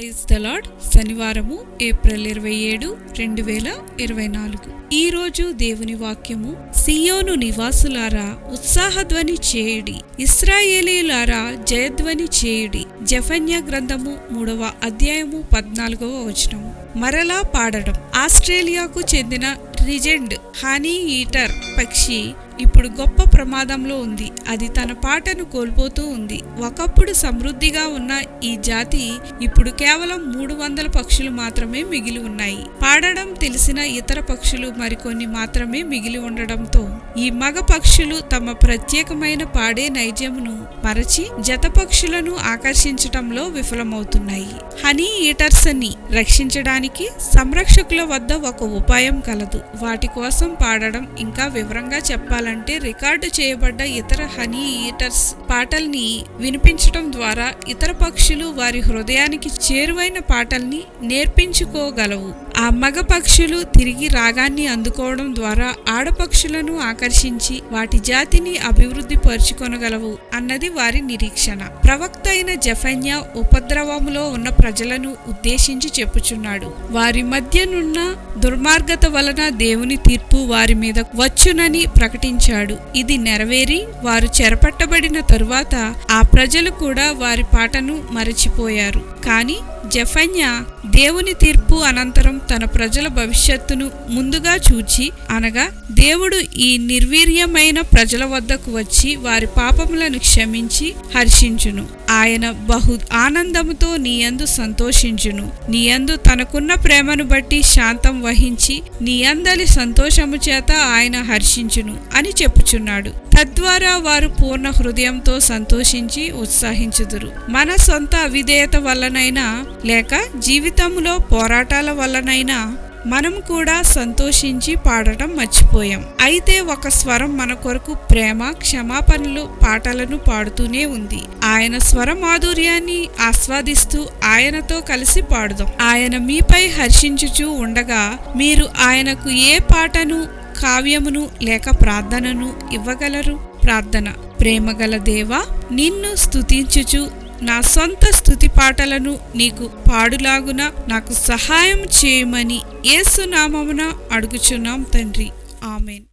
Praise the Lord. శనివారము April 27, 2024. ఈ రోజు దేవుని వాక్యము: సియోను నివాసులారా ఉత్సాహధ్వని చేయుడి, ఇశ్రాయేలీయులారా జయధ్వని చేయుడి. జెఫన్యా గ్రంథము 3వ అధ్యాయము 14వ వచనము. మరలా పాడడం. ఆస్ట్రేలియాకు చెందిన రిజెండ్ హనీ ఈటర్ పక్షి ఇప్పుడు గొప్ప ప్రమాదంలో ఉంది. అది తన పాటను కోల్పోతూ ఉంది. ఒకప్పుడు సమృద్ధిగా ఉన్న ఈ జాతి ఇప్పుడు కేవలం 300 పక్షులు మాత్రమే మిగిలి ఉన్నాయి. పాడడం తెలిసిన ఇతర పక్షులు మరికొన్ని మాత్రమే మిగిలి ఉండడంతో ఈ మగ పక్షులు తమ ప్రత్యేకమైన పాడే నైజమును మరచి జత పక్షులను ఆకర్షించటంలో విఫలమవుతున్నాయి. హనీ ఈటర్స్ ని రక్షించడానికి సంరక్షకుల వద్ద ఒక ఉపాయం కలదు. వాటి కోసం పాడడం. ఇంకా వివరంగా చెప్పాలంటే, రికార్డు చేయబడ్డ ఇతర హనీ ఈటర్స్ పాటల్ని వినిపించడం ద్వారా ఇతర పక్షులు వారి హృదయానికి చేరువైన పాటల్ని నేర్పించుకోగలవు. ఆ మగ పక్షులు తిరిగి రాగాన్ని అందుకోవడం ద్వారా ఆడపక్షులను ఆకర్షించి వాటి జాతిని అభివృద్ధి పరుచుకొనగలవు అన్నది వారి నిరీక్షణ. ప్రవక్త అయిన జెఫన్యా ఉపద్రవములో ఉన్న ప్రజలను ఉద్దేశించి చెప్పుచున్నాడు. వారి మధ్యనున్న దుర్మార్గత వలన దేవుని తీర్పు వారి మీద వచ్చునని ప్రకటించాడు. ఇది నెరవేరి వారు చెరపట్టబడిన తరువాత ఆ ప్రజలు కూడా వారి పాటను మరచిపోయారు. కానీ జెఫన్యా దేవుని తీర్పు అనంతరం తన ప్రజల భవిష్యత్తును ముందుగా చూచి, అనగా దేవుడు ఈ నిర్వీర్యమైన ప్రజల వద్దకు వచ్చి వారి పాపములను క్షమించి హర్షించును. ఆయన బహు ఆనందముతో నీయందు సంతోషించును. నీయందు తనకున్న ప్రేమను బట్టి శాంతం వహించి నీయందలి సంతోషము చేత ఆయన హర్షించును అని చెప్పుచున్నాడు. తద్వారా వారు పూర్ణ హృదయంతో సంతోషించి ఉత్సాహించుదురు. మన సొంత అవిధేయత వల్లనైనా లేక జీవితంలో పోరాటాల వల్లనైనా మనం కూడా సంతోషించి పాడటం మర్చిపోయాం. అయితే ఒక స్వరం మన కొరకు ప్రేమ, క్షమాపణలు పాటలను పాడుతూనే ఉంది. ఆయన స్వర మాధుర్యాన్ని ఆస్వాదిస్తూ ఆయనతో కలిసి పాడుదాం. ఆయన మీపై హర్షించుచూ ఉండగా మీరు ఆయనకు ఏ పాటను, కావ్యమును లేక ప్రార్థనను ఇవ్వగలరు? ప్రార్థన. ప్రేమగల దేవా, నిన్ను స్తుతించుచు నా సొంత స్తుతి పాటలను నీకు పాడులాగున నాకు సహాయం చేయమని యేసు నామమున అడుగుచున్నాం తండ్రి. ఆమెన్.